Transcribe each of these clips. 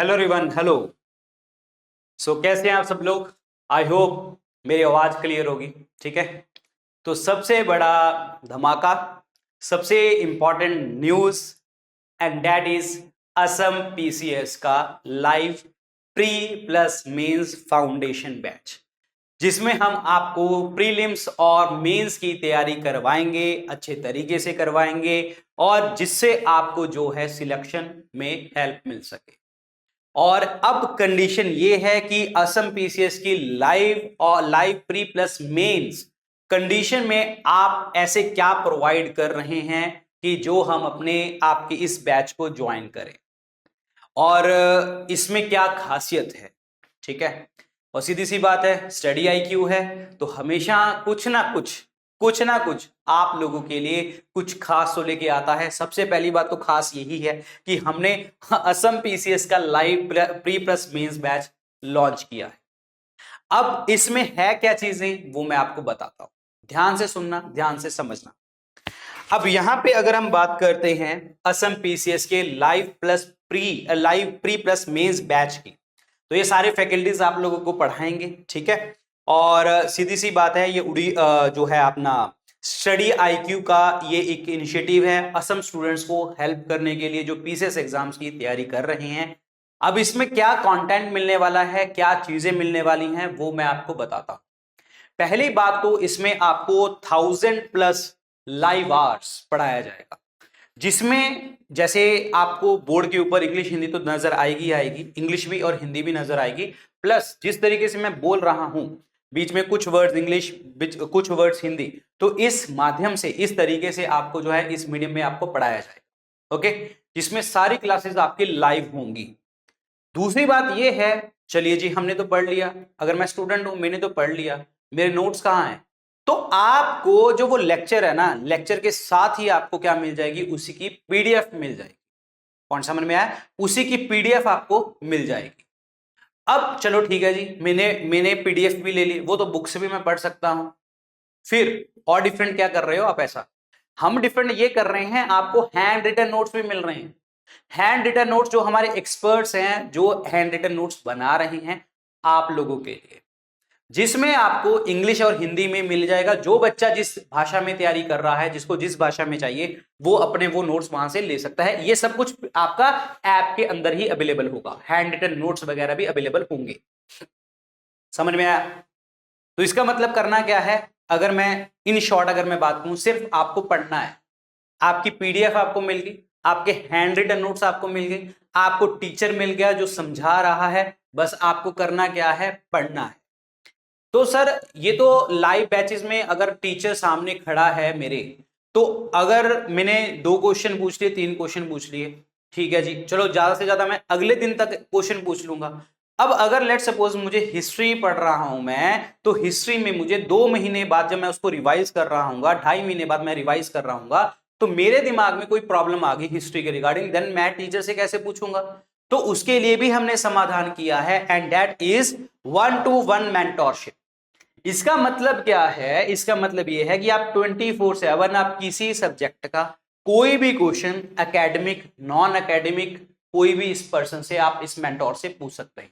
Hello everyone, hello. कैसे हैं आप सब लोग? आई होप मेरी आवाज क्लियर होगी। ठीक है, तो सबसे बड़ा धमाका, सबसे important news, and that is Assam PCS का live pre plus mains foundation batch, जिसमें हम आपको प्रीलिम्स और मेंस की तैयारी करवाएंगे, अच्छे तरीके से करवाएंगे, और जिससे आपको जो है सिलेक्शन में हेल्प मिल सके। और अब कंडीशन ये है कि असम पीसीएस की live pre plus mains condition में आप ऐसे क्या प्रोवाइड कर रहे हैं कि जो हम अपने आपके इस बैच को ज्वाइन करें, और इसमें क्या खासियत है। ठीक है, और सीधी सी बात है, स्टडी आईक्यू है तो हमेशा कुछ ना कुछ आप लोगों के लिए कुछ खास तो लेके आता है। सबसे पहली बात तो खास यही है कि हमने असम पीसीएस का live pre plus mains batch launch किया है। अब इसमें है क्या चीजें वो मैं आपको बताता हूं, ध्यान से सुनना, ध्यान से समझना। अब यहां पे अगर हम बात करते हैं असम पीसीएस के live pre plus mains batch की, तो ये सारे फैकल्टीज आप लोगों को पढ़ाएंगे। ठीक है, और सीधी सी बात है, ये जो है अपना स्टडी आईक्यू का ये एक इनिशिएटिव है असम स्टूडेंट्स को हेल्प करने के लिए जो पीसीएस एग्जाम्स की तैयारी कर रहे हैं। अब इसमें क्या कंटेंट मिलने वाला है, क्या चीजें मिलने वाली हैं, वो मैं आपको बताता हूं। पहली बात तो इसमें आपको 1000+ लाइव आवर्स पढ़ाया जाएगा, जिसमें जैसे आपको बोर्ड के ऊपर इंग्लिश हिंदी तो नजर आएगी, इंग्लिश भी और हिंदी भी नजर आएगी। प्लस जिस तरीके से मैं बोल रहा हूं, बीच में कुछ वर्ड्स इंग्लिश, कुछ वर्ड्स हिंदी, तो इस माध्यम से, इस तरीके से आपको जो है इस मीडियम में आपको पढ़ाया जाएगा। ओके, जिसमें सारी क्लासेस आपकी लाइव होंगी। दूसरी बात यह है, चलिए जी हमने तो पढ़ लिया, अगर मैं स्टूडेंट हूं, मैंने तो पढ़ लिया, मेरे नोट्स कहां हैं? तो आपको जो वो लेक्चर है ना, लेक्चर के साथ ही आपको क्या मिल जाएगी, उसी की पीडीएफ मिल जाएगी। कौन समझ में आया? उसी की पीडीएफ आपको मिल जाएगी। अब चलो ठीक है जी, मैंने पीडीएफ भी ले ली, वो तो बुक से भी मैं पढ़ सकता हूं। फिर और डिफरेंट क्या कर रहे हो आप? ऐसा हम डिफरेंट ये कर रहे हैं, आपको हैंड रिटन नोट्स भी मिल रहे हैं। हैंड रिटन नोट्स जो हमारे एक्सपर्ट्स हैं, जो हैंड रिटन नोट्स बना रहे हैं आप लोगों के लिए, जिसमें आपको इंग्लिश और हिंदी में मिल जाएगा। जो बच्चा जिस भाषा में तैयारी कर रहा है, जिसको जिस भाषा में चाहिए, वो अपने वो नोट्स वहां से ले सकता है। ये सब कुछ आपका ऐप के अंदर ही अवेलेबल होगा, हैंड रिटन नोट्स वगैरह भी अवेलेबल होंगे। समझ में आया? तो इसका मतलब करना क्या है, अगर मैं इन शॉर्ट अगर मैं बात करूं, सिर्फ आपको पढ़ना है। आपकी पीडीएफ आपको मिल गई, आपके हैंड रिटन नोट्स आपको मिल गए, आपको टीचर मिल गया जो समझा रहा है, बस आपको करना क्या है, पढ़ना है। तो सर ये तो लाइव बैचेस में अगर टीचर सामने खड़ा है मेरे, तो अगर मैंने 2 क्वेश्चन पूछ लिए, 3 क्वेश्चन पूछ लिए, ठीक है जी, चलो ज्यादा से ज्यादा मैं अगले दिन तक क्वेश्चन पूछ लूंगा। अब अगर लेट सपोज मुझे हिस्ट्री पढ़ रहा हूं मैं, तो हिस्ट्री में मुझे 2 महीने बाद जब मैं उसको रिवाइज कर रहा हूँ, 2.5 महीने बाद मैं रिवाइज कर रहा हूँ, तो मेरे दिमाग में कोई प्रॉब्लम आ गई हिस्ट्री के रिगार्डिंग, देन मैं टीचर से कैसे पूछूंगा? तो उसके लिए भी हमने समाधान किया है, and that is 1-to-1 mentorship. इसका मतलब क्या है? इसका मतलब यह है कि आप 24/7 आप किसी सब्जेक्ट का कोई भी क्वेश्चन, एकेडमिक, नॉन एकेडमिक, कोई भी इस पर्सन से आप इस मेंटोर से पूछ सकते हैं।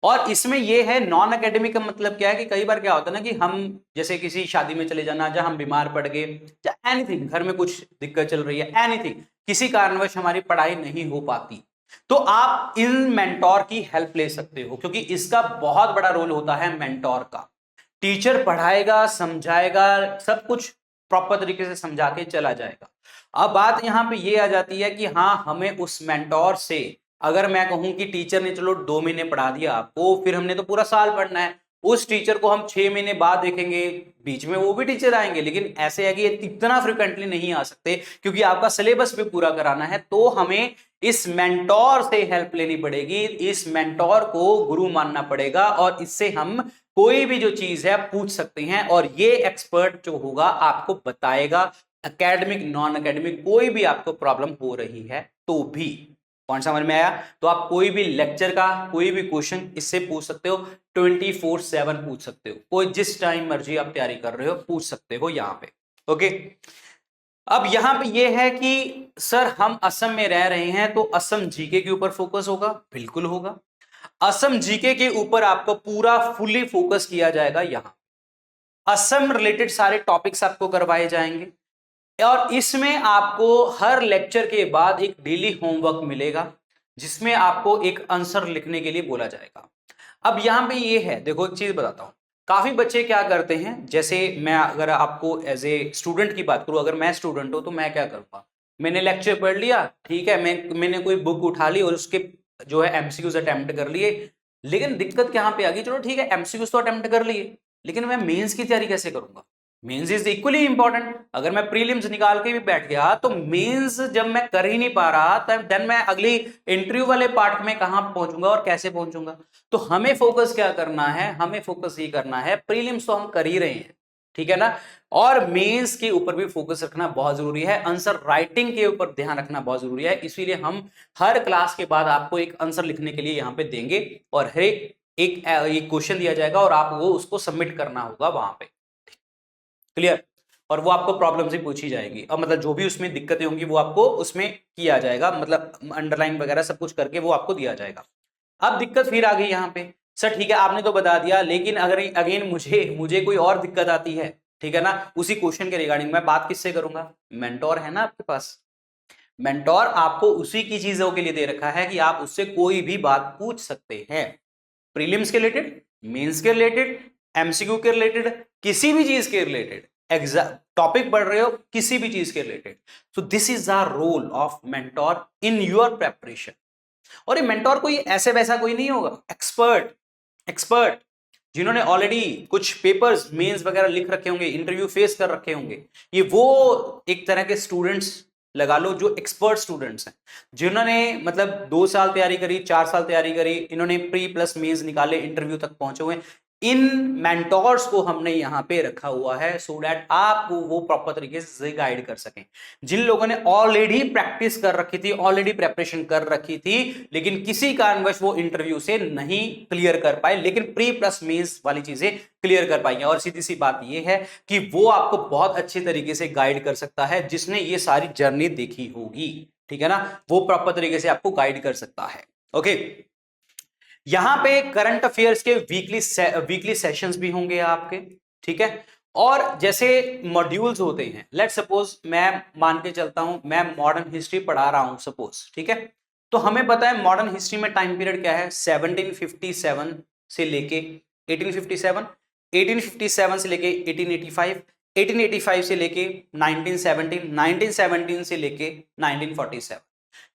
और इसमें यह है, नॉन एकेडमिक का मतलब क्या है कि कई बार क्या होता है ना कि हम जैसे किसी शादी में चले जाना, जहां हम बीमार पड़ गए, या एनीथिंग, घर में कुछ दिक्कत चल रही है, एनीथिंग, किसी कारणवश हमारी पढ़ाई नहीं हो पाती, तो आप इन मेंटोर की हेल्प ले सकते हो, क्योंकि इसका बहुत बड़ा रोल होता है मेंटोर का। टीचर पढ़ाएगा, समझाएगा, सब कुछ प्रॉपर तरीके से समझा के चला जाएगा। अब बात यहां पे ये आ जाती है कि हाँ, हमें उस मेंटोर से, अगर मैं कहूं कि टीचर ने चलो 2 महीने पढ़ा दिया आपको, फिर हमने तो पूरा साल पढ़ना है, उस टीचर को हम 6 महीने बाद देखेंगे, बीच में वो भी टीचर आएंगे, लेकिन ऐसे है कि इतना फ्रिक्वेंटली नहीं आ सकते, क्योंकि आपका सिलेबस भी पूरा कराना है। तो हमें इस मेंटोर से हेल्प लेनी पड़ेगी, इस मेंटोर को गुरु मानना पड़ेगा, और इससे हम कोई भी जो चीज है पूछ सकते हैं, और ये एक्सपर्ट जो होगा आपको बताएगा, एकेडमिक, नॉन एकेडमिक, कोई भी आपको प्रॉब्लम हो रही है तो भी। कौन समझ में आया? तो आप कोई भी लेक्चर का कोई भी क्वेश्चन इससे पूछ सकते हो, 24/7 पूछ सकते हो, कोई जिस टाइम मर्जी आप तैयारी कर रहे हो पूछ सकते हो यहां पे। ओके, अब यहां पे ये है कि सर हम असम में रह रहे हैं तो असम जीके के ऊपर फोकस होगा, बिल्कुल होगा। असम जीके के ऊपर आपको पूरा फुली फोकस किया जाएगा। यहां असम रिलेटेड सारे टॉपिक्स आपको करवाए जाएंगे और इसमें आपको हर लेक्चर के बाद एक डेली होमवर्क मिलेगा जिसमें आपको एक आंसर लिखने के लिए बोला जाएगा। अब यहां पे ये है, देखो एक चीज बताता हूं, काफी बच्चे क्या करते हैं, जैसे मैं अगर आपको एज ए स्टूडेंट की बात करूं, अगर मैं स्टूडेंट हूं तो मैं क्या करूंगा, मैंने लेक्चर पढ़ लिया, ठीक है, मैंने कोई बुक उठा ली और उसके जो है एमसीक्यूज अटेम्प्ट कर लिए। लेकिन दिक्कत कहां पे आ गई, चलो ठीक है एमसीक्यूज तो अटेम्प्ट कर लिए, लेकिन मैं मेंस की तैयारी कैसे करूंगा? Mains is equally important. अगर मैं प्रीलिम्स निकाल के भी बैठ गया तो मेंस जब मैं कर ही नहीं पा रहा तब देन मैं अगली इंटरव्यू वाले पार्ट में कहां पहुंचूंगा और कैसे पहुंचूंगा? तो हमें फोकस क्या करना है, हमें फोकस ये करना है, प्रीलिम्स तो हम कर ही रहे हैं, ठीक है ना, और मेंस के ऊपर भी फोकस रखना बहुत जरूरी है, आंसर राइटिंग के ऊपर ध्यान रखना बहुत जरूरी है। इसीलिए हम हर क्लास के बाद आपको एक आंसर लिखने के लिए यहाँ पे देंगे और हर एक क्वेश्चन दिया जाएगा और आप वो उसको सबमिट करना होगा वहां पे, क्लियर? और वो आपको प्रॉब्लम्स ही पूछी जाएगी और मतलब जो भी उसमें दिक्कतें होंगी वो आपको उसमें किया जाएगा, मतलब अंडरलाइन वगैरह सब कुछ करके वो आपको दिया जाएगा। अब दिक्कत फिर आ गई यहाँ पे, सर ठीक है आपने तो बता दिया, लेकिन अगर अगेन मुझे मुझे कोई और दिक्कत आती है, ठीक है ना, उसी क्वेश्चन के रिगार्डिंग, मैं बात किससे करूंगा? मेंटोर है ना आपके पास। मेंटोर आपको उसी की चीजों के लिए दे रखा है कि आप उससे कोई भी बात पूछ सकते हैं, प्रीलिम्स के रिलेटेड, मेंस के रिलेटेड, एमसीक्यू के रिलेटेड, किसी भी चीज के रिलेटेड, एग्जाम टॉपिक पढ़ रहे हो किसी भी चीज के related. So this is the role of mentor in your preparation. और ये मेंटोर कोई ऐसे वैसा कोई नहीं होगा, एक्सपर्ट, एक्सपर्ट जिन्होंने ऑलरेडी कुछ पेपर्स मेंस वगैरह लिख रखे होंगे, इंटरव्यू फेस कर रखे होंगे, ये वो एक तरह के स्टूडेंट्स लगा लो जो एक्सपर्ट स्टूडेंट्स हैं, जिन्होंने मतलब 2 साल तैयारी करी, 4 साल तैयारी करी, इन्होंने प्री प्लस मेंस निकाले, इंटरव्यू तक पहुंचे हुए। इन मेंटोर्स को हमने यहां पे रखा हुआ है सो दैट आपको वो प्रॉपर तरीके से गाइड कर सकें। जिन लोगों ने ऑलरेडी प्रैक्टिस कर रखी थी, ऑलरेडी प्रेपरेशन कर रखी थी, लेकिन किसी कारणवश वो इंटरव्यू से नहीं क्लियर कर पाए, लेकिन प्री प्लस मेंस वाली चीजें क्लियर कर पाएंगे। और सीधी सी बात ये है कि वो आपको बहुत अच्छी तरीके से गाइड कर सकता है जिसने ये सारी जर्नी देखी होगी, ठीक है ना, वो प्रॉपर तरीके से आपको गाइड कर सकता है। ओके, यहां पे करंट अफेयर्स के वीकली सेशंस भी होंगे आपके, ठीक है, और जैसे मॉड्यूल्स होते हैं, लेट्स सपोज मैं मान के चलता हूं मैं मॉडर्न हिस्ट्री पढ़ा रहा हूं सपोज, ठीक है, तो हमें पता है मॉडर्न हिस्ट्री में टाइम पीरियड क्या है, 1757 से लेके 1857, 1857 से लेके 1885, 1885 से लेके 1917, 1917 से लेके 1947,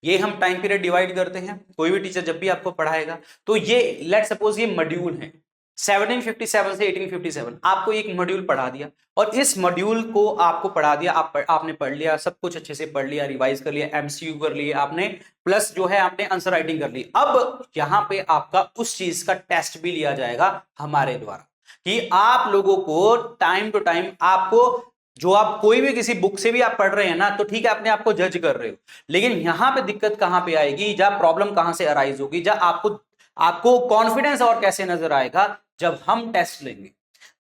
ये हम टाइम पीरियड डिवाइड करते हैं। कोई भी टीचर जब भी आपको पढ़ाएगा तो ये लेट सपोज ये मॉड्यूल है 1757 से 1857, आपको एक मॉड्यूल पढ़ा दिया और इस मॉड्यूल को आपको पढ़ा दिया, आपने पढ़ लिया, सब कुछ अच्छे से पढ़ लिया, रिवाइज कर लिया, एमसीक्यू कर लिए आपने, प्लस जो है आपने आंसर राइटिंग कर ली। अब यहां पे आपका उस चीज का टेस्ट भी लिया जाएगा हमारे द्वारा कि आप लोगों को टाइम टू टाइम आपको जो आप कोई भी किसी बुक से भी आप पढ़ रहे हैं ना, तो ठीक है अपने आप को जज कर रहे हो, लेकिन यहां पे दिक्कत कहां पे आएगी, जब प्रॉब्लम कहां से अराइज होगी, जब आपको कॉन्फिडेंस और कैसे नजर आएगा, जब हम टेस्ट लेंगे,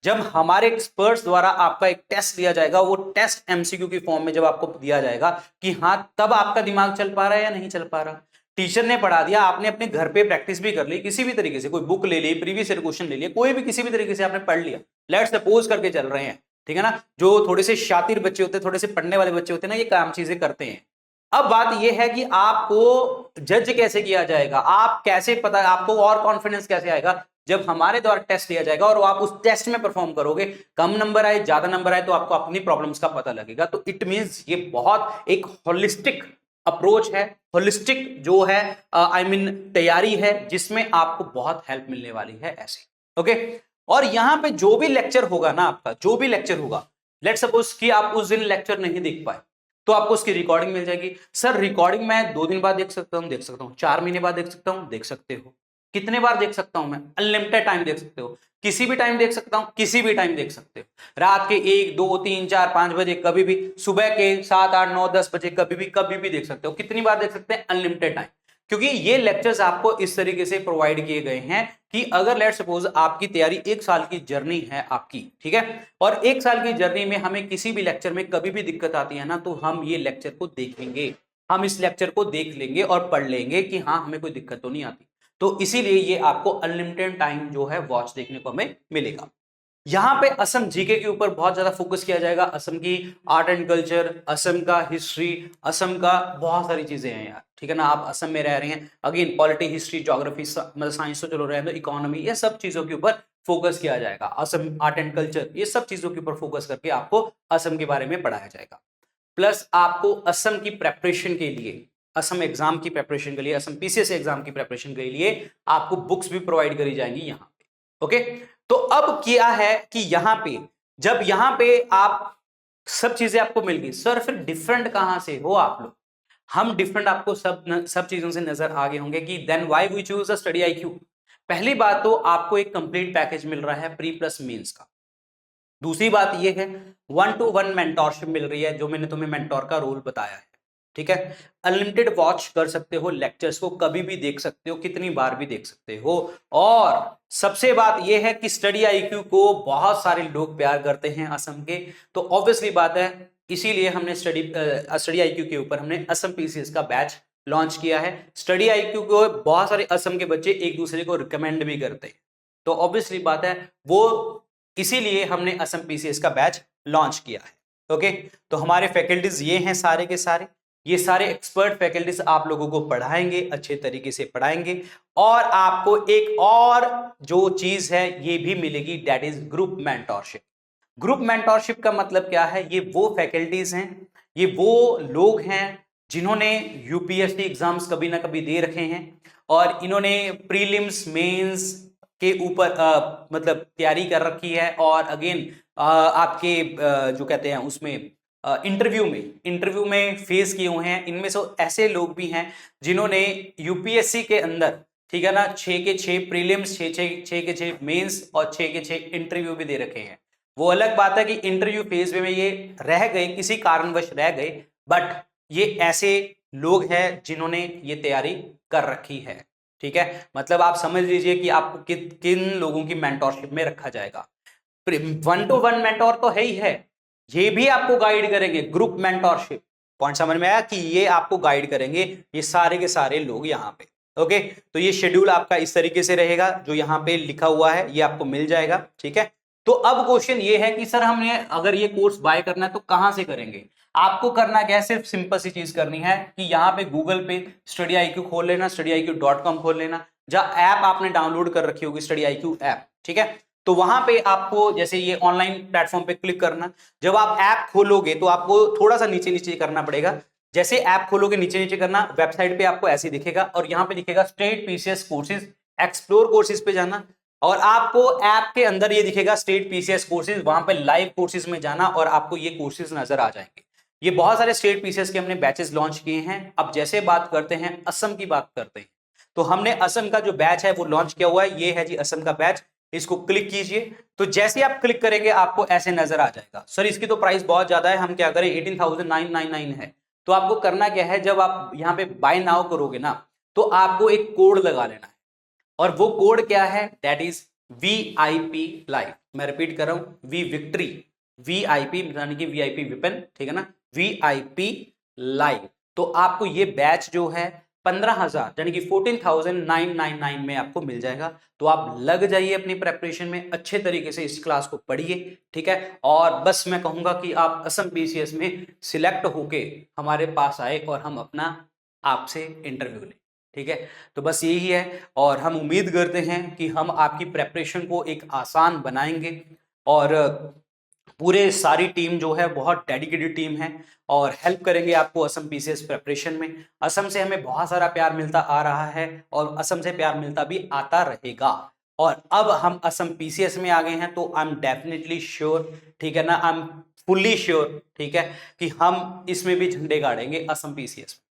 जब हमारे एक्सपर्ट्स द्वारा आपका एक टेस्ट लिया जाएगा, वो टेस्ट एमसीक्यू की फॉर्म में जब आपको दिया जाएगा कि हाँ तब आपका दिमाग चल पा रहा है या नहीं चल पा रहा। टीचर ने पढ़ा दिया, आपने अपने घर पे प्रैक्टिस भी कर ली, किसी भी तरीके से कोई बुक ले ली, प्रीवियस ईयर क्वेश्चन ले लिया, कोई भी किसी भी तरीके से आपने पढ़ लिया, लेट्स सपोज करके चल रहे हैं, ठीक है ना, जो थोड़े से शातिर बच्चे होते हैं, थोड़े से पढ़ने वाले बच्चे होते हैं ना, ये काम चीजें करते हैं। अब बात यह है कि आपको जज कैसे किया जाएगा, आप कैसे पता, आपको और कॉन्फिडेंस कैसे आएगा जब हमारे द्वारा टेस्ट लिया जाएगा और आप उस टेस्ट में परफॉर्म करोगे, कम नंबर आए ज्यादा नंबर आए तो आपको अपनी प्रॉब्लम्स का पता लगेगा। तो इट मींस ये बहुत एक होलिस्टिक अप्रोच है, होलिस्टिक जो है आई मीन तैयारी है, जिसमें आपको बहुत हेल्प मिलने वाली है ऐसे। ओके, और यहां पे जो भी लेक्चर होगा ना आपका, जो भी लेक्चर होगा, लेट्स सपोज कि आप उस दिन लेक्चर नहीं देख पाए तो आपको उसकी रिकॉर्डिंग मिल जाएगी। सर रिकॉर्डिंग मैं 2 दिन बाद देख सकता हूं, देख सकता हूं, 4 महीने बाद देख सकता हूं, देख सकते हो, कितने बार देख सकता हूं मैं, अनलिमिटेड टाइम देख सकते हो, किसी भी टाइम देख सकता हूं, किसी भी टाइम देख सकते हो, रात के 1 2 3 4 5 बजे कभी भी, सुबह के 7 8 9 10 बजे कभी भी देख सकते हो, कितनी बार देख सकते हैं, अनलिमिटेड टाइम, क्योंकि ये लेक्चर्स आपको इस तरीके से प्रोवाइड किए गए हैं कि अगर लेट सपोज आपकी तैयारी 1 साल की जर्नी है आपकी, ठीक है, और 1 साल की जर्नी में हमें किसी भी लेक्चर में कभी भी दिक्कत आती है ना, तो हम ये लेक्चर को देखेंगे, हम इस लेक्चर को देख लेंगे और पढ़ लेंगे कि हाँ हमें कोई दिक्कत तो नहीं आती। तो इसीलिए ये आपको अनलिमिटेड टाइम जो है वॉच देखने को हमें मिलेगा। यहाँ पे असम जीके के ऊपर बहुत ज्यादा फोकस किया जाएगा, असम की आर्ट एंड कल्चर, असम का हिस्ट्री, असम का बहुत सारी चीजें हैं यार, ठीक है ना। आप असम में रह रहे हैं, अगेन पॉलिटी, हिस्ट्री, ज्योग्राफी, मतलब साइंस तो चलो रहे हैं, तो इकोनॉमी, ये सब चीजों के ऊपर फोकस किया जाएगा। असम आर्ट एंड कल्चर, ये सब चीजों के ऊपर फोकस करके आपको असम के बारे में पढ़ाया जाएगा। प्लस आपको असम की प्रेपरेशन के लिए, असम एग्जाम की प्रेपरेशन के लिए, असम पीसीएस एग्जाम की प्रेपरेशन के लिए आपको बुक्स भी प्रोवाइड करी जाएंगी यहाँ पे। ओके, तो अब क्या है कि यहां पे जब यहां पे आप सब चीजें आपको मिल गई, सर फिर डिफरेंट कहां से हो आप लोग? हम डिफरेंट आपको सब चीजों से नजर आ गए होंगे कि then why we choose a study IQ. पहली बात तो आपको एक कंप्लीट पैकेज मिल रहा है प्री प्लस मेंस का। दूसरी बात यह है 1-to-1 मेंटोरशिप मिल रही है, जो मैंने तुम्हें मेंटोर का रोल बताया है, ठीक है। अनलिमिटेड वॉच कर सकते हो, लेक्चर्स को कभी भी देख सकते हो, कितनी बार भी देख सकते हो। और सबसे बात यह है कि स्टडी आईक्यू को बहुत सारे लोग प्यार करते हैं असम के, तो ऑब्वियसली बात है, इसीलिए हमने स्टडी आईक्यू के ऊपर हमने असम पीसीएस का बैच लॉन्च किया है। स्टडी आईक्यू को बहुत सारे असम के बच्चे एक दूसरे को रिकमेंड भी करते हैं, तो ऑब्वियसली बात है वो, इसीलिए हमने असम पीसीएस का बैच लॉन्च किया है। ओके, तो हमारे फैकल्टीज ये हैं सारे के सारे, ये सारे एक्सपर्ट फैकल्टीज आप लोगों को पढ़ाएंगे, अच्छे तरीके से पढ़ाएंगे, और आपको एक और जो चीज है ये भी मिलेगी, that is group mentorship. Group mentorship का मतलब क्या है? ये वो फैकल्टीज हैं, ये वो लोग हैं जिन्होंने यूपीएससी एग्जाम्स कभी ना कभी दे रखे हैं, और इन्होंने प्रीलिम्स मेंस के ऊपर मतलब तैयारी कर रखी है, और अगेन आपके जो कहते हैं उसमें इंटरव्यू में फेस किए हुए हैं। इनमें से ऐसे लोग भी हैं जिन्होंने यूपीएससी के अंदर, ठीक है ना, 6 के 6 प्रीलिम्स, 6 के 6 मेंस और 6 के 6 इंटरव्यू भी दे रखे हैं। वो अलग बात है कि इंटरव्यू फेज में ये रह गए, किसी कारणवश रह गए, बट ये ऐसे लोग हैं जिन्होंने ये तैयारी कर रखी है, ठीक है। मतलब आप समझ लीजिए कि आपको किन लोगों की मेंटोरशिप में रखा जाएगा। 1-to-1 मेंटोर तो है ही है, ये भी आपको गाइड करेंगे, ग्रुप मेंटोरशिप। पॉइंट समझ में आया कि ये आपको गाइड करेंगे ये सारे के सारे लोग यहाँ पे। ओके, तो ये शेड्यूल आपका इस तरीके से रहेगा, जो यहाँ पे लिखा हुआ है ये आपको मिल जाएगा, ठीक है। तो अब क्वेश्चन ये है कि सर हमने अगर ये कोर्स बाय करना है तो कहां से करेंगे? आपको करना क्या है, सिर्फ सिंपल सी चीज करनी है कि यहाँ पे गूगल पे स्टडी आईक्यू खोल लेना, studyIQ.com खोल लेना, जहां ऐप आपने डाउनलोड कर रखी होगी स्टडी आईक्यू ऐप, ठीक है। तो वहां पे आपको जैसे ये ऑनलाइन प्लेटफॉर्म पे क्लिक करना, जब आप ऐप खोलोगे तो आपको थोड़ा सा नीचे नीचे करना पड़ेगा। जैसे ऐप खोलोगे नीचे नीचे करना, वेबसाइट पे आपको ऐसे दिखेगा, और यहाँ पे दिखेगा state PCS courses, explore courses पे जाना, और आपको ऐप के अंदर ये दिखेगा स्टेट पीसीएस कोर्सेज, वहां पे लाइव कोर्सेज में जाना और आपको ये कोर्सेज नजर आ जाएंगे। ये बहुत सारे स्टेट पीसीएस के हमने बैचेस लॉन्च किए हैं। अब जैसे बात करते हैं असम की, बात करते हैं, तो हमने असम का जो बैच है वो लॉन्च किया हुआ है, ये है जी असम का बैच। इसको क्लिक कीजिए, तो जैसे आप क्लिक करेंगे आपको ऐसे नजर आ जाएगा। सर इसकी तो प्राइस बहुत ज्यादा है, हम क्या करें, 18,999 है। तो आपको करना क्या है, जब आप यहाँ पे बाय नाउ करोगे ना, तो आपको एक कोड लगा लेना है, और वो कोड क्या है, दैट इज VIP लाइव। मैं रिपीट कर रहा हूं, वी विक्ट्री, VIP यानी कि VIP विपिन, ठीक है ना, VIP लाइव। तो आपको ये बैच जो है 15,000 यानी कि 14,999 में आपको मिल जाएगा। तो आप लग जाइए अपनी प्रेपरेशन में, अच्छे तरीके से इस क्लास को पढ़िए, ठीक है। और बस मैं कहूंगा कि आप असम पीसीएस में सिलेक्ट होके हमारे पास आए और हम अपना आपसे इंटरव्यू लें, ठीक है। तो बस यही है, और हम उम्मीद करते हैं कि हम आपकी प्रेपरेशन को एक आसान बनाएंगे, और पूरे सारी टीम जो है बहुत डेडिकेटेड टीम है, और हेल्प करेंगे आपको असम पीसीएस प्रेपरेशन में। असम से हमें बहुत सारा प्यार मिलता आ रहा है, और असम से प्यार मिलता भी आता रहेगा, और अब हम असम पीसीएस में आ गए हैं, तो आई एम डेफिनेटली श्योर, ठीक है ना, आई एम फुल्ली श्योर, ठीक है, कि हम इसमें भी झंडे गाड़ेंगे असम पीसीएस में,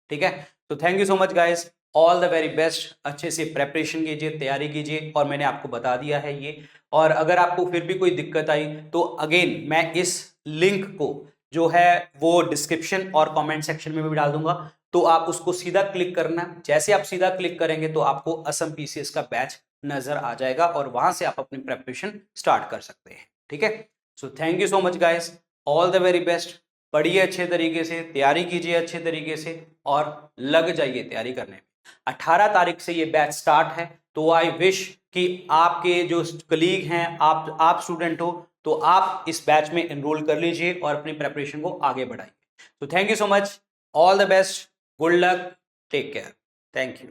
ठीक है। तो thank you so much guys, all the very best, अच्छे से प्रेपरेशन कीजिए, तैयारी कीजिए, और मैंने आपको बता दिया है ये। और अगर आपको फिर भी कोई दिक्कत आई तो अगेन मैं इस लिंक को जो है वो डिस्क्रिप्शन और कमेंट सेक्शन में भी डाल दूंगा, तो आप उसको सीधा क्लिक करना। जैसे आप सीधा क्लिक करेंगे तो आपको असम पीसीएस का बैच नजर आ जाएगा और वहां से आप अपनी प्रेपरेशन स्टार्ट कर सकते हैं। ठीक है, so thank you so much guys, all the very best. पढ़िए अच्छे तरीके से, तैयारी कीजिए अच्छे तरीके से और लग जाइए तैयारी करने में। 18 तारीख से ये बैच स्टार्ट है, तो आई विश कि आपके जो कलीग हैं, आप स्टूडेंट हो, तो आप इस बैच में एनरोल कर लीजिए और अपनी प्रेपरेशन को आगे बढ़ाइए। तो thank you so much, all the best, good luck, take care, thank you.